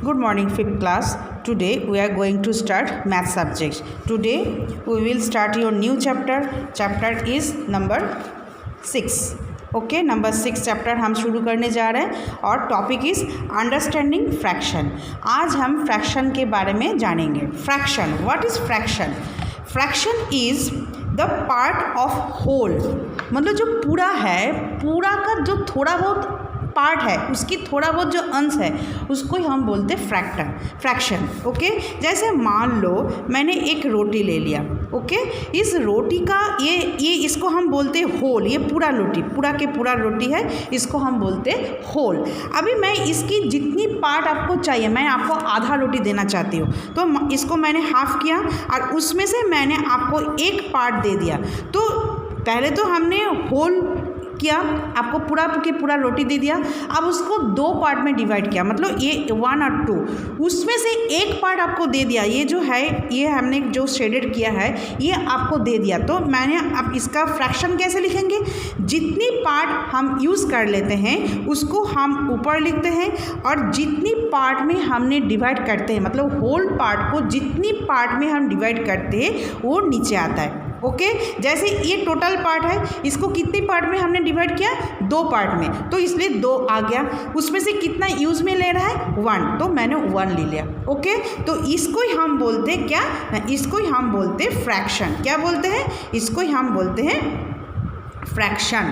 Good morning, fifth class. Today we are going to start math subject. Today we will start your new chapter. Chapter is number 6. Okay number 6 chapter हम शुरू करने जा रहे हैं और topic is understanding fraction. आज हम fraction के बारे में जानेंगे। Fraction, what is fraction? Fraction is the part of whole, मतलब जो पूरा है, पूरा का जो थोड़ा बहुत पार्ट है, उसकी थोड़ा बहुत जो अंश है उसको ही हम बोलते फ्रैक्शन। ओके, जैसे मान लो मैंने एक रोटी ले लिया। ओके, इस रोटी का ये इसको हम बोलते होल। ये पूरा रोटी, पूरा के पूरा रोटी है, इसको हम बोलते होल। अभी मैं इसकी जितनी पार्ट आपको चाहिए, मैं आपको आधा रोटी देना चाहती हूँ, तो इसको मैंने हाफ किया और उसमें से मैंने आपको एक पार्ट दे दिया। तो पहले तो हमने होल किया, आपको पूरा के पूरा रोटी दे दिया। अब उसको दो पार्ट में डिवाइड किया, मतलब ये 1 और 2, उसमें से एक पार्ट आपको दे दिया। ये जो है, ये हमने जो शेडेड किया है, ये आपको दे दिया। तो मैंने अब इसका फ्रैक्शन कैसे लिखेंगे? जितनी पार्ट हम यूज़ कर लेते हैं उसको हम ऊपर लिखते हैं, और जितनी पार्ट में हमने डिवाइड करते हैं, मतलब होल पार्ट को जितनी पार्ट में हम डिवाइड करते हैं वो नीचे आता है। ओके, जैसे ये टोटल पार्ट है, इसको कितनी पार्ट में हमने डिवाइड किया? 2 पार्ट में, तो इसलिए 2 आ गया। उसमें से कितना यूज़ में ले रहा है? 1, तो मैंने 1 ले लिया। ओके, तो इसको ही हम बोलते हैं क्या? इसको ही हम बोलते हैं फ्रैक्शन। क्या बोलते हैं? इसको ही हम बोलते हैं फ्रैक्शन।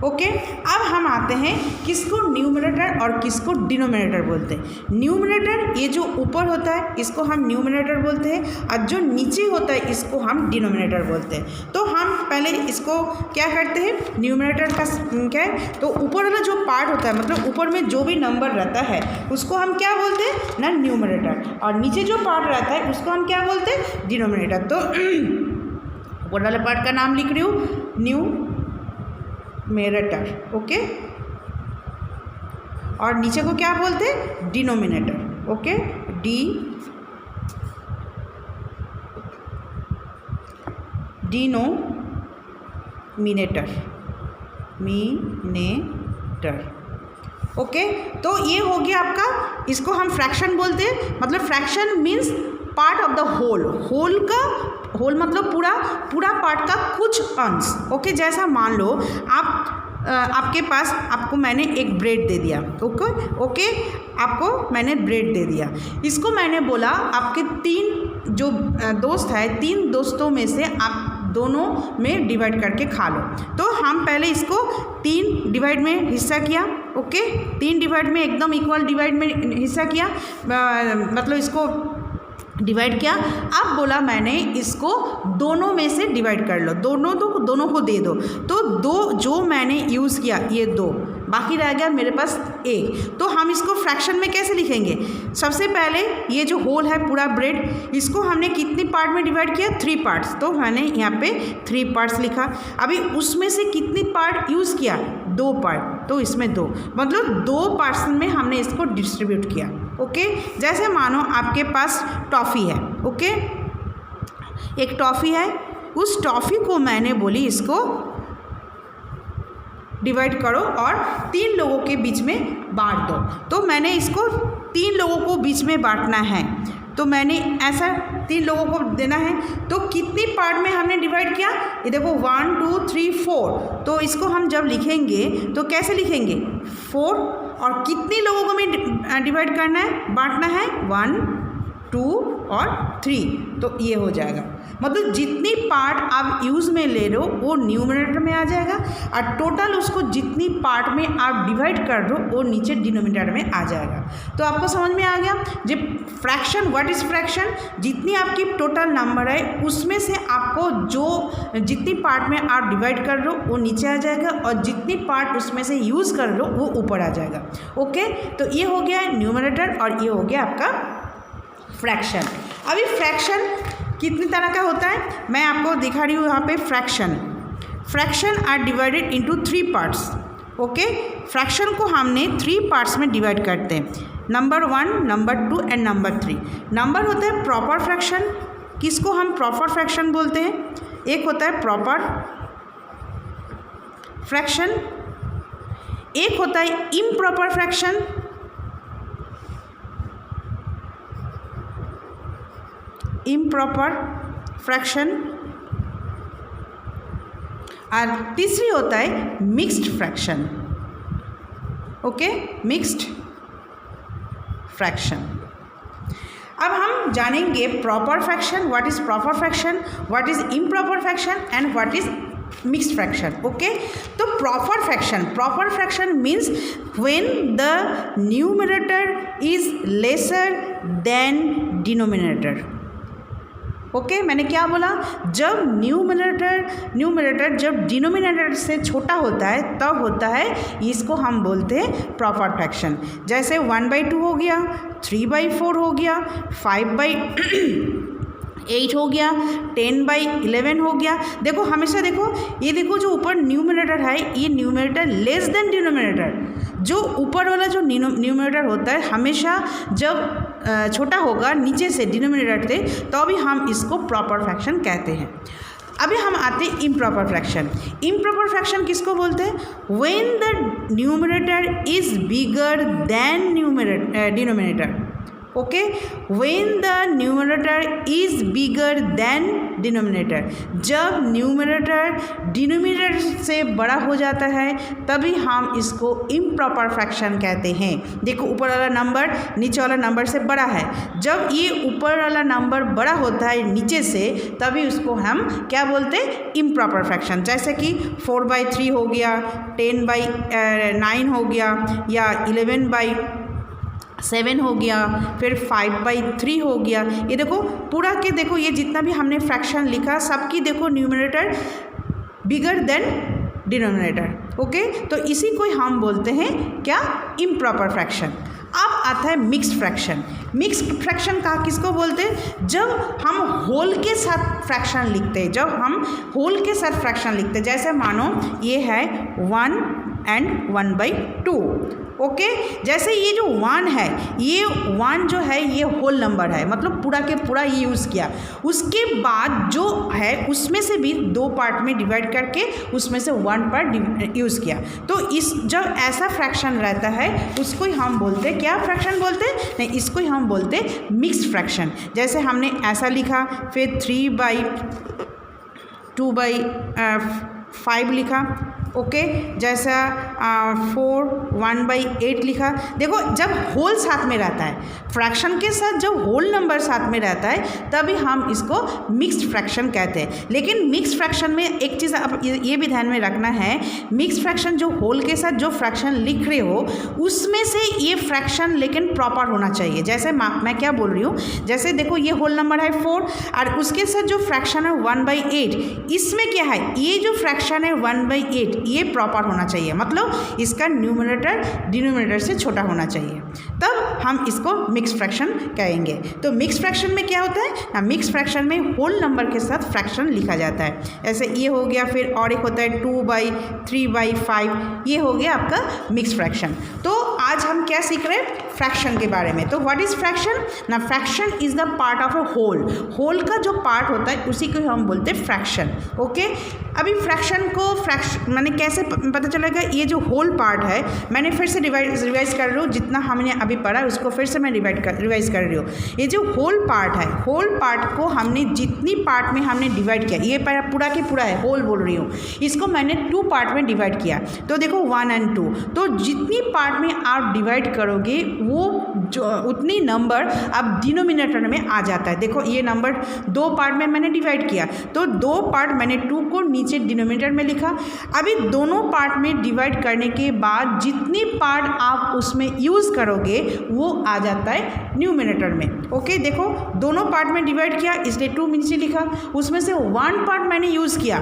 ओके, अब हम आते हैं किसको न्यूमरेटर और किसको डिनोमिनेटर बोलते हैं। न्यूमरेटर, ये जो ऊपर होता है इसको हम न्यूमरेटर बोलते हैं, और जो नीचे होता है इसको हम डिनोमिनेटर बोलते हैं। तो हम पहले इसको क्या करते हैं? न्यूमरेटर का क्या है, तो ऊपर वाला जो पार्ट होता है, मतलब ऊपर में जो भी नंबर रहता है उसको हम क्या बोलते हैं ना? न्यूमरेटर। और नीचे जो पार्ट रहता है उसको हम क्या बोलते हैं? डिनोमिनेटर। तो ऊपर वाले पार्ट का नाम लिख रही हूँ न्यूमरेटर। ओके, और नीचे को क्या बोलते हैं? डिनोमिनेटर। Okay, denominator. ओके, तो ये हो गया आपका, इसको हम फ्रैक्शन बोलते हैं। मतलब fraction means part of the whole. Whole का होल मतलब पूरा पार्ट का कुछ अंश। ओके, जैसा मान लो आपके पास, आपको मैंने एक ब्रेड दे दिया। ओके, आपको मैंने ब्रेड दे दिया। इसको मैंने बोला आपके 3 जो दोस्त है, 3 दोस्तों में से आप दोनों में डिवाइड करके खा लो। तो हम पहले इसको 3 डिवाइड में हिस्सा किया। ओके, 3 डिवाइड में एकदम इक्वल डिवाइड में हिस्सा किया, मतलब इसको डिवाइड किया। अब बोला मैंने इसको दोनों में से डिवाइड कर लो, दोनों को दे दो। तो 2 जो मैंने यूज़ किया, ये 2, बाकी रह गया मेरे पास 1। तो हम इसको फ्रैक्शन में कैसे लिखेंगे? सबसे पहले ये जो होल है पूरा ब्रेड, इसको हमने कितनी पार्ट में डिवाइड किया? 3 पार्ट्स। तो मैंने यहाँ पे 3 पार्ट्स लिखा। अभी उसमें से कितनी पार्ट यूज़ किया? 2 पार्ट, तो इसमें 2, मतलब 2 पार्ट्स में हमने इसको डिस्ट्रीब्यूट किया। ओके, जैसे मानो आपके पास टॉफ़ी है। ओके, एक टॉफ़ी है, उस टॉफ़ी को मैंने बोली इसको डिवाइड करो और 3 लोगों के बीच में बांट दो। तो मैंने इसको 3 लोगों को बीच में बांटना है, तो मैंने ऐसा 3 लोगों को देना है। तो कितनी पार्ट में हमने डिवाइड किया? ये देखो 1 2 3 4। तो इसको हम जब लिखेंगे तो कैसे लिखेंगे? 4। और कितनी लोगों को में डिवाइड करना है, बांटना है? 1 2 और 3। तो ये हो जाएगा, मतलब जितनी पार्ट आप यूज़ में ले रहे हो वो न्यूमरेटर में आ जाएगा, और टोटल उसको जितनी पार्ट में आप डिवाइड कर रहे हो वो नीचे डिनोमिनेटर में आ जाएगा। तो आपको समझ में आ गया जब फ्रैक्शन, व्हाट इज़ फ्रैक्शन? जितनी आपकी टोटल नंबर है उसमें से आपको जो जितनी पार्ट में आप डिवाइड कर रहे हो वो नीचे आ जाएगा, और जितनी पार्ट उसमें से यूज़ कर रहे हो वो ऊपर आ जाएगा। ओके, तो ये हो गया न्यूमरेटर और ये हो गया आपका फ्रैक्शन। अभी फ्रैक्शन कितनी तरह का होता है मैं आपको दिखा रही हूँ यहाँ पे। Fraction are divided into 3 parts. Okay, fraction को हमने 3 पार्ट्स में डिवाइड करते हैं, number 1, number 2 and number 3। Number होता है प्रॉपर फ्रैक्शन, किसको हम प्रॉपर फ्रैक्शन बोलते हैं। एक होता है प्रॉपर फ्रैक्शन, एक होता है इम्प्रॉपर फ्रैक्शन, इम्प्रॉपर फ्रैक्शन, और तीसरी होता है mixed fraction. Okay, mixed fraction. अब हम जानेंगे proper fraction, what is proper fraction, what is improper fraction and what is mixed fraction. Okay, तो proper fraction means when the numerator is lesser than denominator. Okay, मैंने क्या बोला, जब numerator जब denominator से छोटा होता है तब होता है, इसको हम बोलते हैं प्रॉपर फ्रैक्शन। जैसे 1/2 हो गया, 3/4 हो गया, 5/8 हो गया, 10/11 हो गया। देखो हमेशा देखो, ये देखो जो ऊपर न्यूमरेटर है, ये न्यूमरेटर लेस देन डिनोमिनेटर। जो ऊपर वाला जो न्यूमरेटर होता है हमेशा जब छोटा होगा न्नीचे से डिनोमिनेटर से, तो भी हम इसको प्रॉपर फ्रैक्शन कहते हैं। अभी हम आते हैं इम्प्रॉपर फ्रैक्शन। इम्प्रॉपर फ्रैक्शन किसको बोलते हैं, when the numerator is bigger than denominator. Okay, when the numerator is bigger than denominator, जब न्यूमरेटर डिनोमिनेटर से बड़ा हो जाता है तभी हम इसको इम्प्रॉपर फ्रैक्शन कहते हैं। देखो ऊपर वाला नंबर नीचे वाला नंबर से बड़ा है, जब ये ऊपर वाला नंबर बड़ा होता है नीचे से तभी उसको हम क्या बोलते हैं, इम्प्रॉपर फ्रैक्शन। जैसे कि 4/3 हो गया, 10/9 हो गया, या 11/7 हो गया, फिर 5/3 हो गया। ये देखो पूरा के देखो, ये जितना भी हमने फ्रैक्शन लिखा सबकी देखो numerator bigger than denominator. Okay, तो इसी को हम बोलते हैं क्या, इम्प्रॉपर फ्रैक्शन। अब आता है मिक्स्ड फ्रैक्शन। मिक्स्ड फ्रैक्शन का किसको बोलते हैं, जब हम होल के साथ फ्रैक्शन लिखते हैं, जब हम होल के साथ फ्रैक्शन लिखते हैं। जैसे मानो ये है 1 and 1/2। ओके, जैसे ये जो 1 है, ये 1 जो है ये होल नंबर है, मतलब पूरा के पूरा ये यूज़ किया। उसके बाद जो है उसमें से भी 2 पार्ट में डिवाइड करके उसमें से 1 पार्ट यूज़ किया। तो इस जब ऐसा फ्रैक्शन रहता है उसको ही हम बोलते हैं, क्या फ्रैक्शन बोलते हैं, नहीं इसको ही हम बोलते हैं मिक्स्ड फ्रैक्शन। जैसे हमने ऐसा लिखा, फिर 3/2/5 लिखा। ओके, जैसा 4 1/8 लिखा। देखो जब होल साथ में रहता है, फ्रैक्शन के साथ जब होल नंबर साथ में रहता है तभी हम इसको मिक्स्ड फ्रैक्शन कहते हैं। लेकिन मिक्स्ड फ्रैक्शन में एक चीज़ आप ये भी ध्यान में रखना है, मिक्स्ड फ्रैक्शन जो होल के साथ जो फ्रैक्शन लिख रहे हो उसमें से ये फ्रैक्शन लेकिन प्रॉपर होना चाहिए। जैसे मैं क्या बोल रही हूँ, जैसे देखो ये होल नंबर है 4 और उसके साथ जो फ्रैक्शन है 1/8, इसमें क्या है, ये जो फ्रैक्शन है 1/8 ये प्रॉपर होना चाहिए, मतलब इसका न्यूमरेटर डिनोमिनेटर से छोटा होना चाहिए, तब हम इसको मिक्स्ड फ्रैक्शन कहेंगे। तो मिक्स्ड फ्रैक्शन में क्या होता है ना, मिक्स्ड फ्रैक्शन में होल नंबर के साथ फ्रैक्शन लिखा जाता है। ऐसे ये हो गया, फिर और एक होता है 2/3/5, ये हो गया आपका मिक्स्ड फ्रैक्शन। तो आज हम क्या सीख रहे हैं, फ्रैक्शन के बारे में। तो व्हाट इज फ्रैक्शन ना, fraction is the part of a whole. Whole का जो पार्ट होता है उसी को हम बोलते हैं फ्रैक्शन। ओके, अभी फ्रैक्शन को मैंने कैसे पता चलेगा, ये जो होल पार्ट है, मैंने फिर से रिवाइज कर रही हूँ, जितना हमने अभी पढ़ा उसको फिर से मैं रिवाइज कर रही हूँ। ये जो होल पार्ट है, होल पार्ट को हमने जितनी पार्ट में हमने डिवाइड किया, ये पूरा के पूरा है, होल बोल रही हूँ, इसको मैंने 2 पार्ट में डिवाइड किया। तो देखो 1 और 2, तो जितनी पार्ट में आप डिवाइड करोगे वो जो उतनी नंबर अब डिनोमिनेटर में आ जाता है। देखो ये नंबर 2 पार्ट में मैंने डिवाइड किया, तो 2 पार्ट मैंने 2 को नीचे डिनोमिनेटर में लिखा। अभी दोनों पार्ट में डिवाइड करने के बाद जितनी पार्ट आप उसमें यूज़ करोगे वो आ जाता है न्यूमिनेटर में। ओके, देखो दोनों पार्ट में डिवाइड किया इसलिए 2 नीचे लिखा, उसमें से 1 पार्ट मैंने यूज़ किया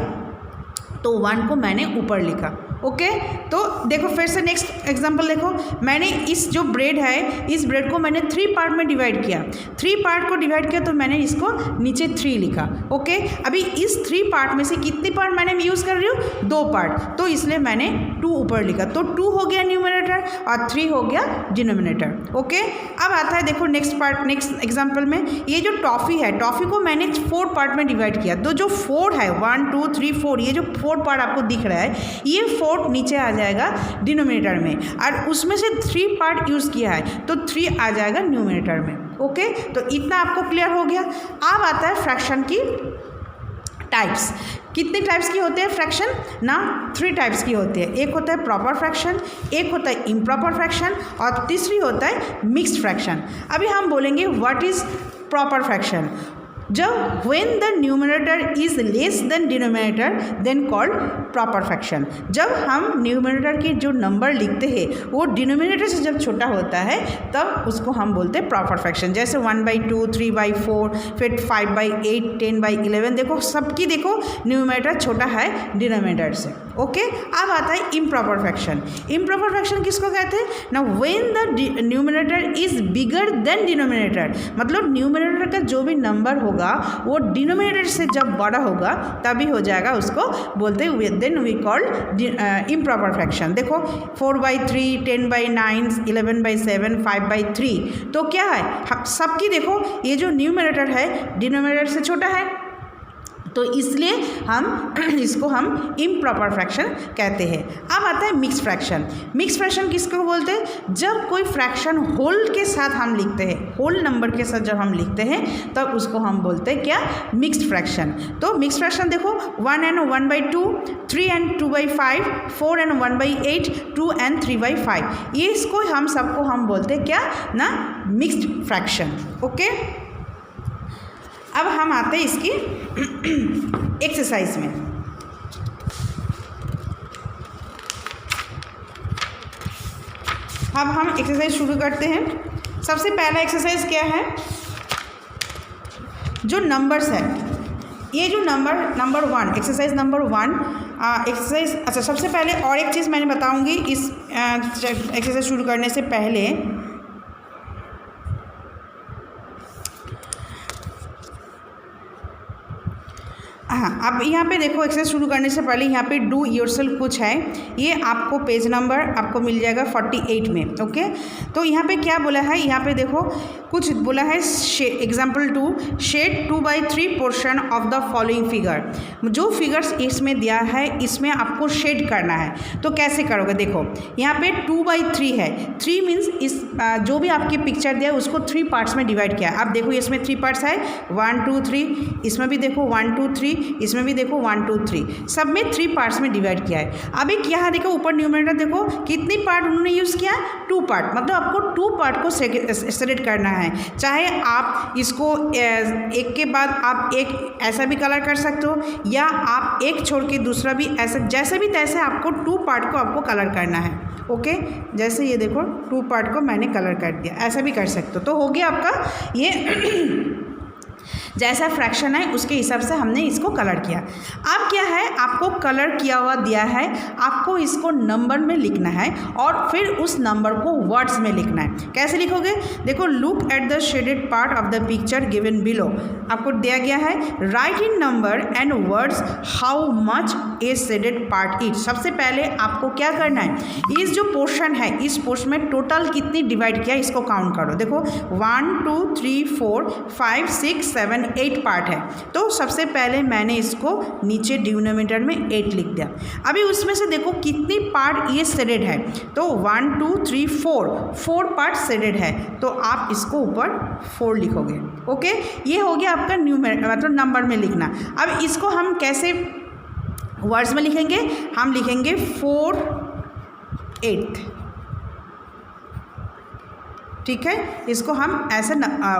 तो 1 को मैंने ऊपर लिखा। ओके, तो देखो फिर से नेक्स्ट एग्जांपल देखो, मैंने इस जो ब्रेड है, इस ब्रेड को मैंने 3 पार्ट में डिवाइड किया, 3 पार्ट को डिवाइड किया तो मैंने इसको नीचे 3 लिखा। ओके, अभी इस 3 पार्ट में से कितनी पार्ट मैंने यूज़ कर रही हूँ, 2 पार्ट, तो इसलिए मैंने 2 ऊपर लिखा, तो 2 हो गया न्यूमरेटर और 3 हो गया डिनोमिनेटर। ओके, अब आता है देखो नेक्स्ट एग्जाम्पल में, ये जो टॉफ़ी है, टॉफ़ी को मैंने 4 पार्ट में डिवाइड किया, तो जो 4 है 1 2 3 4, ये जो 4 पार्ट आपको दिख रहा है, ये 4 4 नीचे आ जाएगा डिनोमिनेटर में, और उसमें से 3 पार्ट यूज़ किया है तो 3 आ जाएगा न्यूमिनेटर में। ओके, तो इतना आपको क्लियर हो गया। अब आता है फ्रैक्शन की टाइप्स। कितने टाइप्स की होते हैं फ्रैक्शन ना? 3 टाइप्स की होती है। एक होता है प्रॉपर फ्रैक्शन, एक होता है इम्प्रॉपर फ्रैक्शन, और तीसरी होता है मिक्स्ड फ्रैक्शन। अभी हम बोलेंगे व्हाट इज प्रॉपर फ्रैक्शन। जब when the numerator is less than denominator then called proper fraction। जब हम न्यूमरेटर की जो नंबर लिखते हैं वो डिनोमिनेटर से जब छोटा होता है तब उसको हम बोलते हैं प्रॉपर फ्रैक्शन। जैसे 1/2, 3/4, फिर 5/8, 10/11। देखो सबकी देखो न्यूमरेटर छोटा है डिनोमिनेटर से। ओके, अब आता है इम्प्रॉपर फ्रैक्शन। इम्प्रॉपर फ्रैक्शन किसको कहते हैं ना? When the numerator is bigger than denominator, मतलब न्यूमरेटर का जो भी नंबर होगा वो डिनोमिनेटर से जब बड़ा होगा तभी हो जाएगा, उसको बोलते हैं then we call improper fraction. देखो 4/3, 10/9, 11/7, 5/3, तो क्या है सबकी देखो ये जो न्यूमरेटर है डिनोमिनेटर से छोटा है, तो इसलिए इसको हम इम्प्रॉपर फ्रैक्शन कहते हैं। अब आता है मिक्स फ्रैक्शन। मिक्स फ्रैक्शन किसको बोलते हैं? जब कोई फ्रैक्शन होल के साथ हम लिखते हैं, होल नंबर के साथ जब हम लिखते हैं तब उसको हम बोलते हैं क्या? Mixed fraction. तो मिक्स फ्रैक्शन देखो 1 and 1/2, 3 and 2/5, 4 and 1/8, 2 and 3/5, ये इसको हम सबको हम बोलते हैं क्या ना? Mixed fraction. ओके, अब हम आते हैं इसकी एक्सरसाइज में। अब हम एक्सरसाइज शुरू करते हैं। सबसे पहला एक्सरसाइज क्या है? जो नंबर्स है, ये जो नंबर 1, एक्सरसाइज नंबर 1 एक्सरसाइज। अच्छा, सबसे पहले और एक चीज़ मैंने बताऊंगी इस एक्सरसाइज शुरू करने से पहले। हाँ, अब यहाँ पे देखो एक्सरसाइज शुरू करने से पहले यहाँ पे डू योरसेल्फ कुछ है, ये आपको पेज नंबर आपको मिल जाएगा 48 में। ओके, तो यहाँ पे क्या बोला है? यहाँ पे देखो कुछ बोला है example 2, shade 2/3 portion of the following figure. जो फिगर्स इसमें दिया है इसमें आपको शेड करना है, तो कैसे करोगे? देखो यहाँ पे 2/3 है, 3 मीन्स इस जो भी आपकी पिक्चर दिया है उसको 3 पार्ट्स में डिवाइड किया है। अब देखो इसमें 3 पार्ट्स है, 1 2 3, इसमें भी देखो 1 2 3, इसमें भी देखो 1 2 3, सब में 3 पार्ट्स में डिवाइड किया है। अब एक यहाँ देखो ऊपर न्यूमरेटर देखो कितनी पार्ट उन्होंने यूज़ किया? 2 पार्ट, मतलब आपको 2 पार्ट को सेलेक्ट करना है। चाहे आप इसको एक के बाद आप एक ऐसा भी कलर कर सकते हो, या आप एक छोड़ के दूसरा भी ऐसा, जैसे भी तैसे आपको 2 पार्ट को आपको कलर करना है। ओके, जैसे ये देखो 2 पार्ट को मैंने कलर कर दिया, ऐसा भी कर सकते हो। तो हो गया आपका ये जैसा फ्रैक्शन है उसके हिसाब से हमने इसको कलर किया। अब क्या है, आपको कलर किया हुआ दिया है, आपको इसको नंबर में लिखना है और फिर उस नंबर को वर्ड्स में लिखना है। कैसे लिखोगे? देखो look at the shaded part of the picture given below. आपको दिया गया है right in number and words how much A shaded part is. सबसे पहले आपको क्या करना है, इस जो पोर्शन है इस पोर्शन में टोटल कितनी डिवाइड किया इसको काउंट करो। देखो 1 2 3 4 5 6 7 8 पार्ट है, तो सबसे पहले मैंने इसको नीचे डिनोमिनेटर में 8 लिख दिया। अभी उसमें से देखो कितनी पार्ट ये शेडेड है, तो 1 2 3 4 पार्ट शेडेड है, तो आप इसको ऊपर 4 लिखोगे। ओके, ये हो गया आपका न्यूमरेटर मतलब नंबर में लिखना। अब इसको हम कैसे वर्ड्स में लिखेंगे? हम लिखेंगे 4/8, ठीक है, इसको हम ऐसे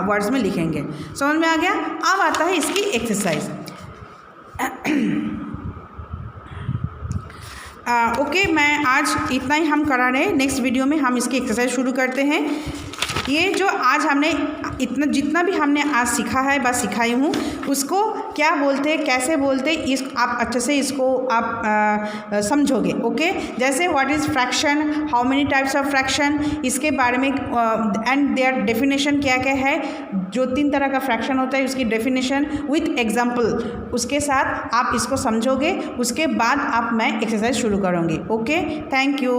वर्ड्स में लिखेंगे। समझ में आ गया? अब आता है इसकी एक्सरसाइज। ओके, मैं आज इतना ही हम करा रहे हैं। नेक्स्ट वीडियो में हम इसकी एक्सरसाइज शुरू करते हैं। ये जो आज हमने इतना जितना भी हमने आज सीखा है बस सिखाई हूँ, उसको क्या बोलते हैं कैसे बोलते हैं इस आप अच्छे से इसको आप समझोगे। ओके, जैसे what is fraction, how many types of fraction, इसके बारे में एंड देयर डेफिनेशन क्या क्या है, जो 3 तरह का फ्रैक्शन होता है उसकी डेफिनेशन विथ एग्जाम्पल, उसके साथ आप इसको समझोगे। उसके बाद मैं एक्सरसाइज शुरू करूँगी। Okay, thank you.